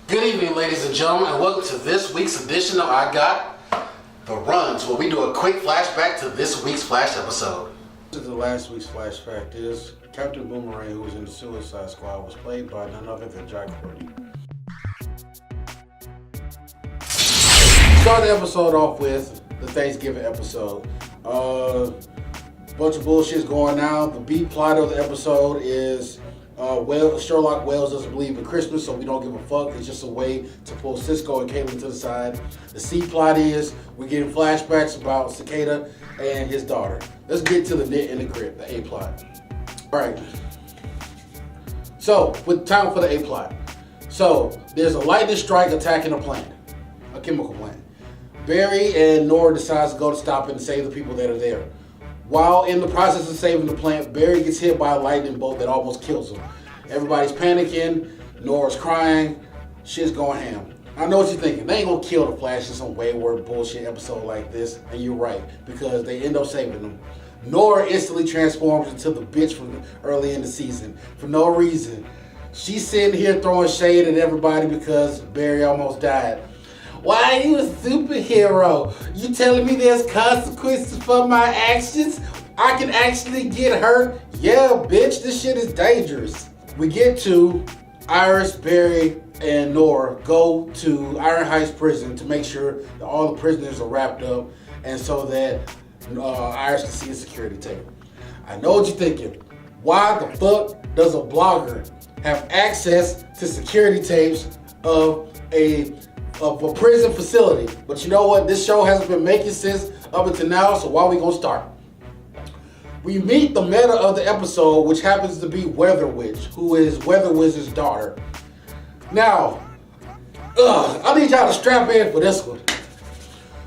Good evening, ladies and gentlemen, and welcome to this week's edition of I Got the Runs, where we do a quick flashback to this week's Flash episode. This is the last week's flashback. Is Captain Boomerang, who was in the Suicide Squad, was played by none other than Jack Courtney. Start the episode off with the Thanksgiving episode. Bunch of bullshit's going on. The B plot of the episode is Sherlock Wells doesn't believe in Christmas, so we don't give a fuck. It's just a way to pull Cisco and Caitlin to the side. The C plot is we're getting flashbacks about Cicada and his daughter. Let's get to the nit and the grit, the A plot. All right. So, with time for the A plot. So, there's a lightning strike attacking a plant, a chemical plant. Barry and Nora decides to go to stop it and save the people that are there. While in the process of saving the plant, Barry gets hit by a lightning bolt that almost kills him. Everybody's panicking, Nora's crying, shit's going ham. I know what you're thinking, they ain't gonna kill the Flash in some wayward bullshit episode like this, and you're right, because they end up saving them. Nora instantly transforms into the bitch from early in the season, for no reason. She's sitting here throwing shade at everybody because Barry almost died. Why are you a superhero? You telling me there's consequences for my actions? I can actually get hurt? Yeah, bitch, this shit is dangerous. We get to Iris, Barry, and Nora go to Iron Heights prison to make sure that all the prisoners are wrapped up and so that Iris can see a security tape. I know what you're thinking. Why the fuck does a blogger have access to security tapes of a prison facility? But you know what? This show hasn't been making sense up until now, so why are we gonna start? We meet the meta of the episode, which happens to be Weather Witch, who is Weather Wizard's daughter. Now, I need y'all to strap in for this one.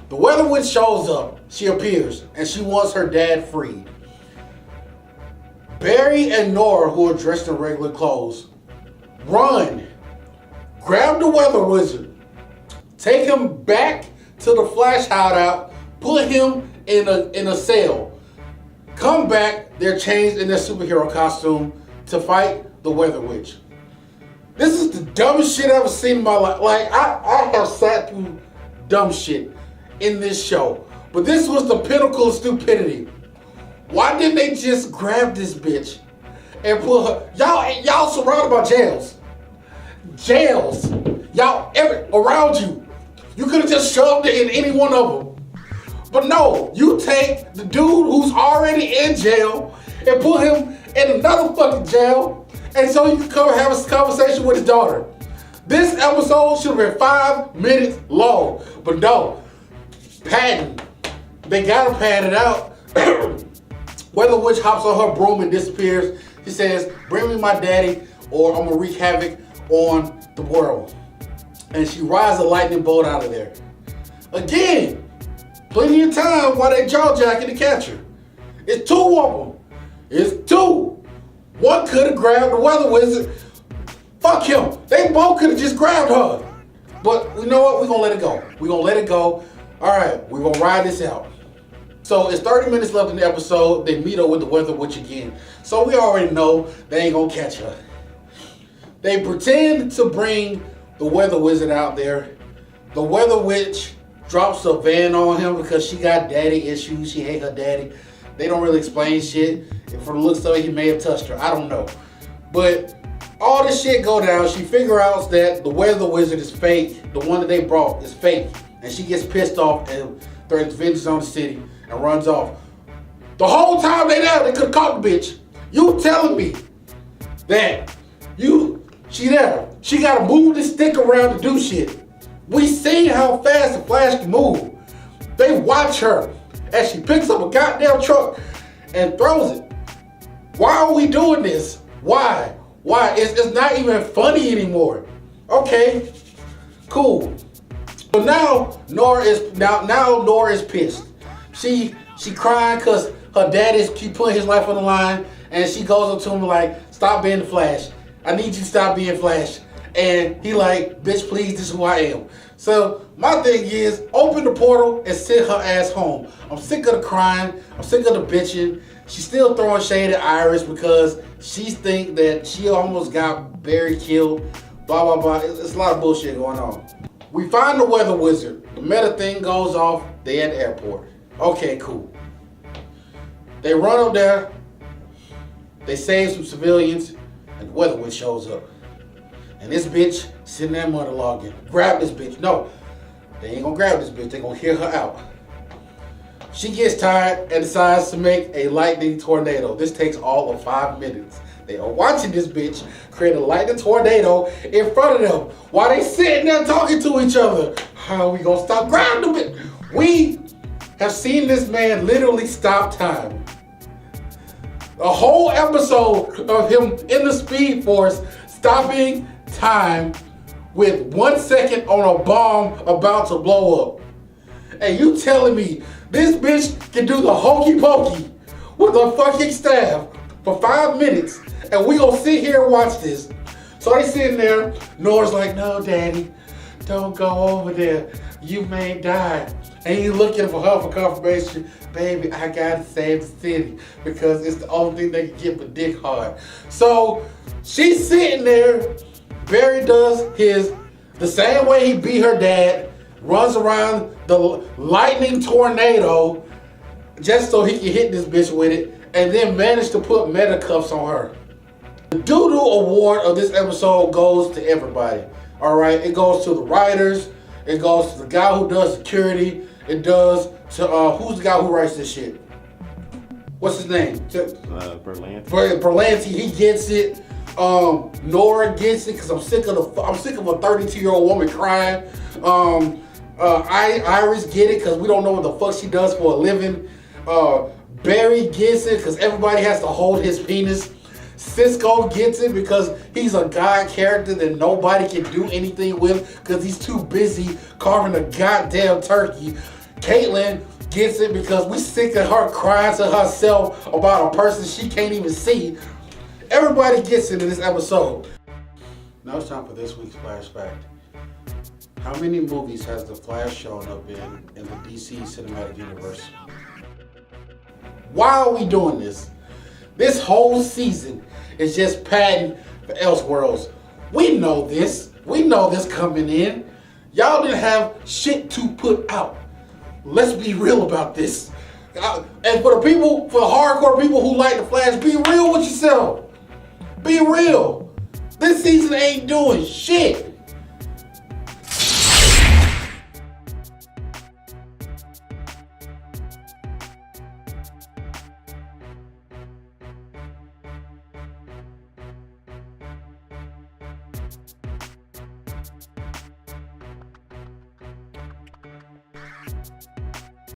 The Weather Witch shows up, she appears, and she wants her dad freed. Barry and Nora, who are dressed in regular clothes, run, grab the Weather Wizard, take him back to the Flash hideout, put him in a cell. Come back, they're changed in their superhero costume to fight the Weather Witch. This is the dumbest shit I've ever seen in my life. Like, I have sat through dumb shit in this show, but this was the pinnacle of stupidity. Why didn't they just grab this bitch and put her? Y'all surrounded by jails. Jails. Y'all around you. You could have just shoved it in any one of them. But no, you take the dude who's already in jail and put him in another fucking jail, and so you can come and have a conversation with his daughter. This episode should have been 5 minutes long, but no. Padding. They gotta pad it out. Weather Witch hops on her broom and disappears. She says, "Bring me my daddy or I'm gonna wreak havoc on the world." And she rides a lightning bolt out of there. Again, plenty of time while they jaw jacking to catch her. It's 2 of them. It's 2. One could have grabbed the Weather Wizard. Fuck him. They both could have just grabbed her. But you know what? We're gonna let it go. We're gonna let it go. All right, we're gonna ride this out. So it's 30 minutes left in the episode. They meet up with the Weather Witch again. So we already know they ain't gonna catch her. They pretend to bring the Weather Wizard out there. The Weather Witch drops a van on him because she got daddy issues. She hate her daddy. They don't really explain shit. And for the looks of it, he may have touched her. I don't know. But all this shit go down. She figures out that the Weather Wizard is fake. The one that they brought is fake. And she gets pissed off and threatens vengeance on the city and runs off. The whole time they there, they could have caught the bitch. You telling me that she there. She gotta move this stick around to do shit. We see how fast the Flash can move. They watch her as she picks up a goddamn truck and throws it. Why are we doing this? Why? It's not even funny anymore. Okay, cool. So now Nora is pissed. She crying because her dad keep putting his life on the line, and she goes up to him like, "Stop being the Flash. I need you to stop being Flash." And he like, "Bitch, please, this is who I am." So my thing is, open the portal and send her ass home. I'm sick of the crying. I'm sick of the bitching. She's still throwing shade at Iris because She think that she almost got Barry killed. Blah, blah, blah. It's a lot of bullshit going on. We find the weather wizard. The meta thing goes off. They at the airport. Okay, cool. They run up there. They save some civilians. And the weather wizard shows up. And this bitch sitting there monologuing. Grab this bitch. No, they ain't gonna grab this bitch. They gonna hear her out. She gets tired and decides to make a lightning tornado. This takes all of 5 minutes. They are watching this bitch create a lightning tornado in front of them while they sitting there talking to each other. How are we gonna stop? Grab the bitch. We have seen this man literally stop time. A whole episode of him in the Speed Force stopping time with 1 second on a bomb about to blow up. And you telling me this bitch can do the hokey pokey with a fucking staff for 5 minutes and we gonna sit here and watch this? So they sitting there, Nora's like, no daddy, don't go over there, you may die. And he's looking for her for confirmation. Baby, I gotta save the city because it's the only thing they can get for dick hard. So she's sitting there. Barry does the same way he beat her dad, runs around the lightning tornado just so he can hit this bitch with it, and then managed to put meta cuffs on her. The doo-doo award of this episode goes to everybody. All right, it goes to the writers. It goes to the guy who does security. It does to who's the guy who writes this shit? What's his name? Berlanti. Berlanti, he gets it. Nora gets it because I'm sick of a 32-year-old woman crying. Iris get it because we don't know what the fuck she does for a living. Barry gets it because everybody has to hold his penis. Cisco gets it because he's a god character that nobody can do anything with because he's too busy carving a goddamn turkey. Caitlin gets it because we sick of her crying to herself about a person she can't even see. Everybody gets it in this episode. Now it's time for this week's Flash Fact. How many movies has the Flash shown up in the DC Cinematic Universe? Why are we doing this? This whole season is just padding for Elseworlds. We know this. We know this coming in. Y'all didn't have shit to put out. Let's be real about this. And for the hardcore people who like the Flash, be real with yourself. Be real. This season ain't doing shit.